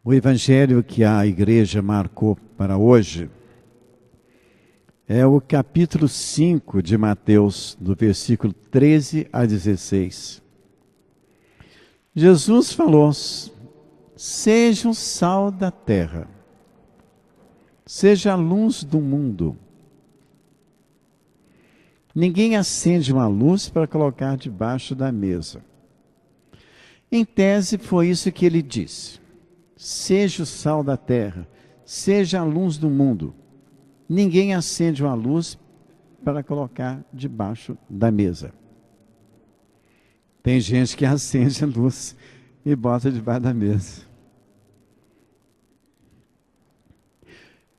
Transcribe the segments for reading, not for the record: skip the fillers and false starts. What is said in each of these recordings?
O evangelho que a igreja marcou para hoje é o capítulo 5 de Mateus, do versículo 13 a 16. Jesus falou: seja o sal da terra, seja a luz do mundo. Ninguém acende uma luz para colocar debaixo da mesa. Em tese, foi isso que ele disse. Seja o sal da terra, seja a luz do mundo. Ninguém acende uma luz para colocar debaixo da mesa. Tem gente que acende a luz e bota debaixo da mesa.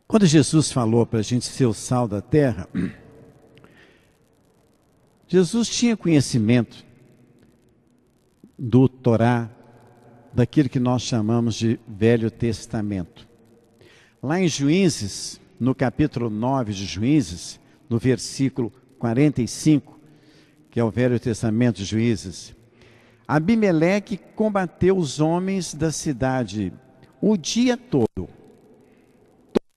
Quando Jesus falou para a gente ser o sal da terra, Jesus tinha conhecimento do Torá, daquilo que nós chamamos de Velho Testamento. Lá em Juízes, no capítulo 9 de Juízes, no versículo 45, que é o Velho Testamento de Juízes, Abimeleque combateu os homens da cidade o dia todo.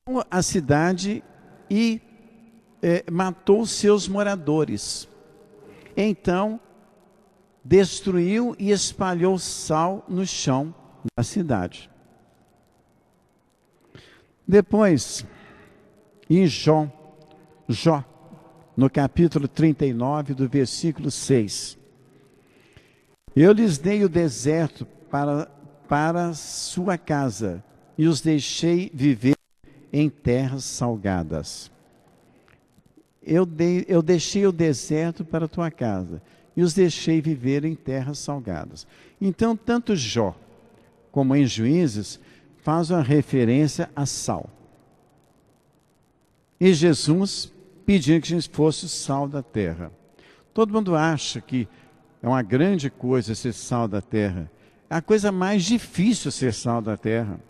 Tomou a cidade e matou seus moradores. Então, destruiu e espalhou sal no chão da cidade. Depois, em Jó, no capítulo 39, do versículo 6. Eu lhes dei o deserto para sua casa, e os deixei viver em terras salgadas. Eu deixei o deserto para a tua casa, e os deixei viver em terras salgadas. Então, tanto Jó, como em Juízes, faz uma referência a sal. E Jesus pedindo que a gente fosse o sal da terra. Todo mundo acha que é uma grande coisa ser sal da terra. É a coisa mais difícil ser sal da terra.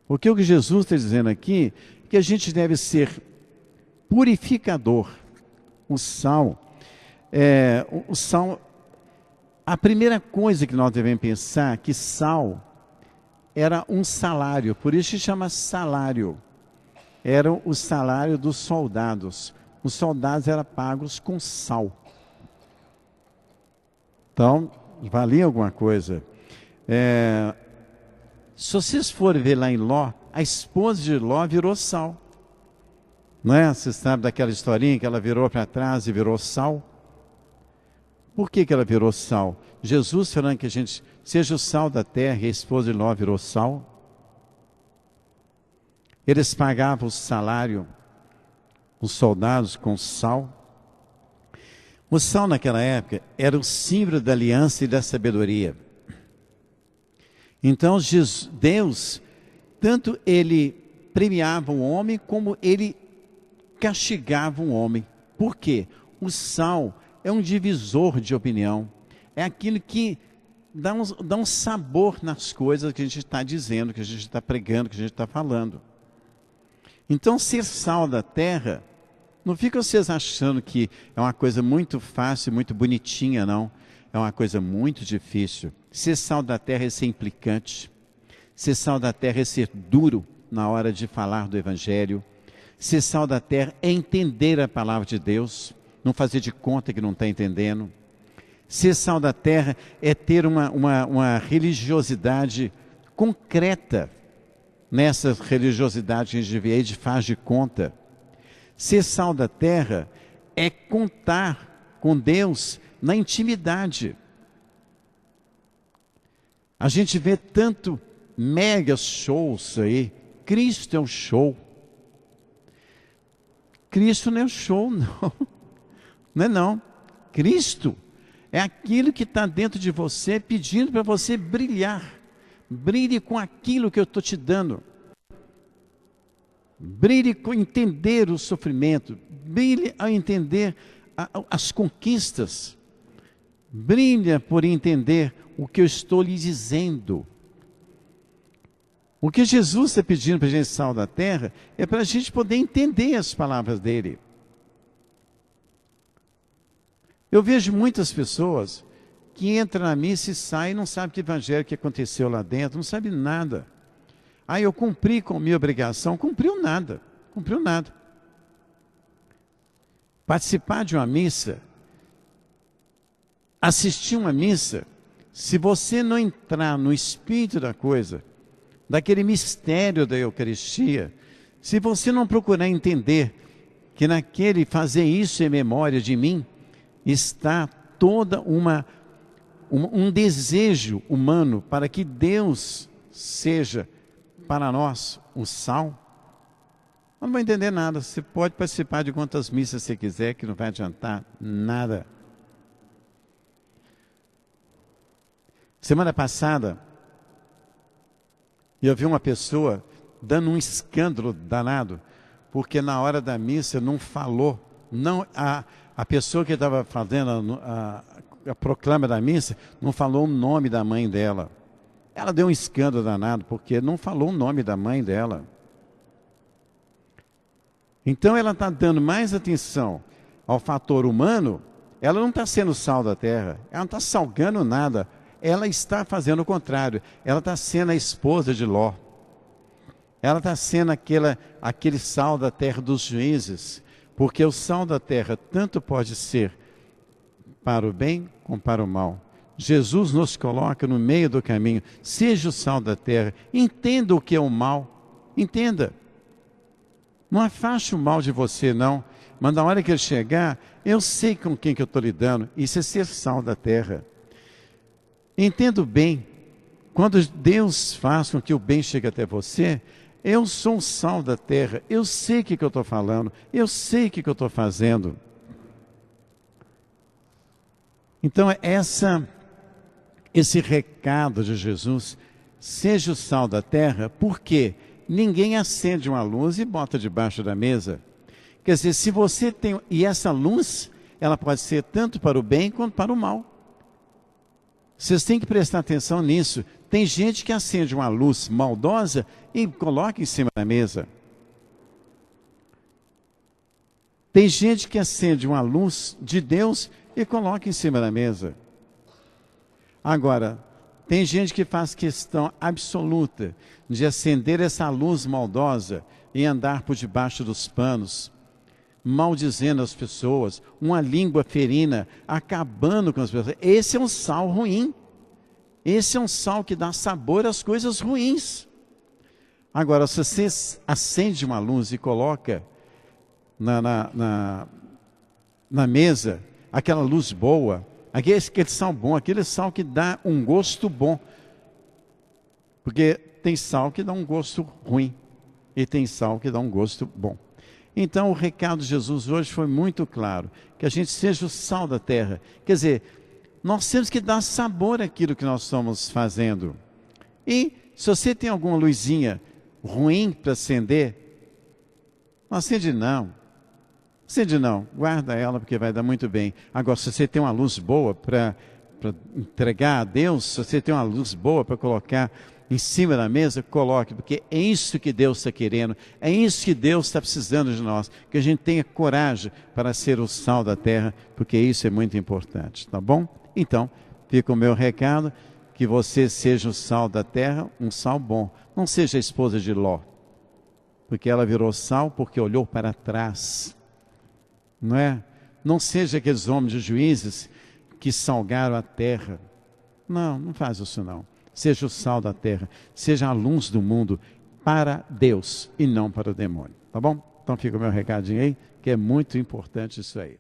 Porque o que Jesus está dizendo aqui, é que a gente deve ser purificador. O sal, a primeira coisa que nós devemos pensar é que sal era um salário, por isso se chama salário. Era o salário dos soldados. Os soldados eram pagos com sal. Então, valia alguma coisa. Se vocês forem ver lá em Ló, a esposa de Ló virou sal. Não é? Você sabe daquela historinha que ela virou para trás e virou sal? Por que ela virou sal? Jesus falando que a gente seja o sal da terra e a esposa de Ló virou sal. Eles pagavam o salário, os soldados, com sal. O sal naquela época era o símbolo da aliança e da sabedoria. Então Deus, tanto ele premiava o homem, como ele castigava o homem. Por quê? O sal é um divisor de opinião. É aquilo que dá um sabor nas coisas que a gente está dizendo, que a gente está pregando, que a gente está falando. Então, ser sal da terra, não fica vocês achando que é uma coisa muito fácil, muito bonitinha, não. É uma coisa muito difícil. Ser sal da terra é ser implicante. Ser sal da terra é ser duro na hora de falar do Evangelho. Ser sal da terra é entender a palavra de Deus, não fazer de conta que não está entendendo. Ser sal da terra é ter uma religiosidade concreta. Nessa religiosidade que a gente vê aí de faz de conta. Ser sal da terra é contar com Deus na intimidade. A gente vê tanto mega shows aí. Cristo é um show. Cristo não é um show, não. Não é não. Cristo é aquilo que está dentro de você, pedindo para você brilhar. Brilhe com aquilo que eu estou te dando. Brilhe com entender o sofrimento. Brilhe ao entender as conquistas. Brilha por entender o que eu estou lhe dizendo. O que Jesus está pedindo para a gente sal da terra é para a gente poder entender as palavras dele. Eu vejo muitas pessoas que entram na missa e saem e não sabem que evangelho que aconteceu lá dentro, não sabem nada. Ah, eu cumpri com minha obrigação. Cumpriu nada. Cumpriu nada. Participar de uma missa, assistir uma missa, se você não entrar no espírito da coisa, daquele mistério da Eucaristia, se você não procurar entender que naquele fazer isso em memória de mim, está toda um desejo humano para que Deus seja para nós o sal, não vai entender nada. Você pode participar de quantas missas você quiser, que não vai adiantar nada. Semana passada, eu vi uma pessoa dando um escândalo danado, porque na hora da missa não falou, a pessoa que estava fazendo a proclama da missa, não falou o nome da mãe dela. Ela deu um escândalo danado, porque não falou o nome da mãe dela. Então ela está dando mais atenção ao fator humano, ela não está sendo sal da terra, ela não está salgando nada, ela está fazendo o contrário, ela está sendo a esposa de Ló. Ela está sendo aquele sal da terra dos juízes, porque o sal da terra tanto pode ser para o bem como para o mal. Jesus nos coloca no meio do caminho, seja o sal da terra, entenda o que é o mal, entenda. Não afaste o mal de você, não. Mas na hora que ele chegar, eu sei com quem que eu estou lidando. Isso é ser sal da terra. Entendo bem. Quando Deus faz com que o bem chegue até você, eu sou um sal da terra. Eu sei o que eu estou falando. Eu sei o que eu estou fazendo. Então, esse recado de Jesus, seja o sal da terra, por quê? Ninguém acende uma luz e bota debaixo da mesa. Quer dizer, se você tem... E essa luz, ela pode ser tanto para o bem quanto para o mal. Vocês têm que prestar atenção nisso. Tem gente que acende uma luz maldosa e coloca em cima da mesa. Tem gente que acende uma luz de Deus e coloca em cima da mesa. Agora, tem gente que faz questão absoluta de acender essa luz maldosa e andar por debaixo dos panos, maldizendo as pessoas, uma língua ferina, acabando com as pessoas. Esse é um sal ruim. Esse é um sal que dá sabor às coisas ruins. Agora, se você acende uma luz e coloca na mesa aquela luz boa, aquele sal bom, aquele sal que dá um gosto bom. Porque tem sal que dá um gosto ruim e tem sal que dá um gosto bom. Então o recado de Jesus hoje foi muito claro, que a gente seja o sal da terra. Quer dizer, nós temos que dar sabor àquilo que nós estamos fazendo. E se você tem alguma luzinha ruim para acender, não acende não. Acende não, guarda ela porque vai dar muito bem. Agora, se você tem uma luz boa para entregar a Deus, se você tem uma luz boa para colocar em cima da mesa, coloque, porque é isso que Deus está querendo, é isso que Deus está precisando de nós, que a gente tenha coragem para ser o sal da terra, porque isso é muito importante, tá bom? Então, fica o meu recado, que você seja o sal da terra, um sal bom, não seja a esposa de Ló, porque ela virou sal porque olhou para trás, não é? Não seja aqueles homens de juízes que salgaram a terra, não faz isso não. Seja o sal da terra, seja a luz do mundo para Deus e não para o demônio, tá bom? Então fica o meu recadinho aí, que é muito importante isso aí.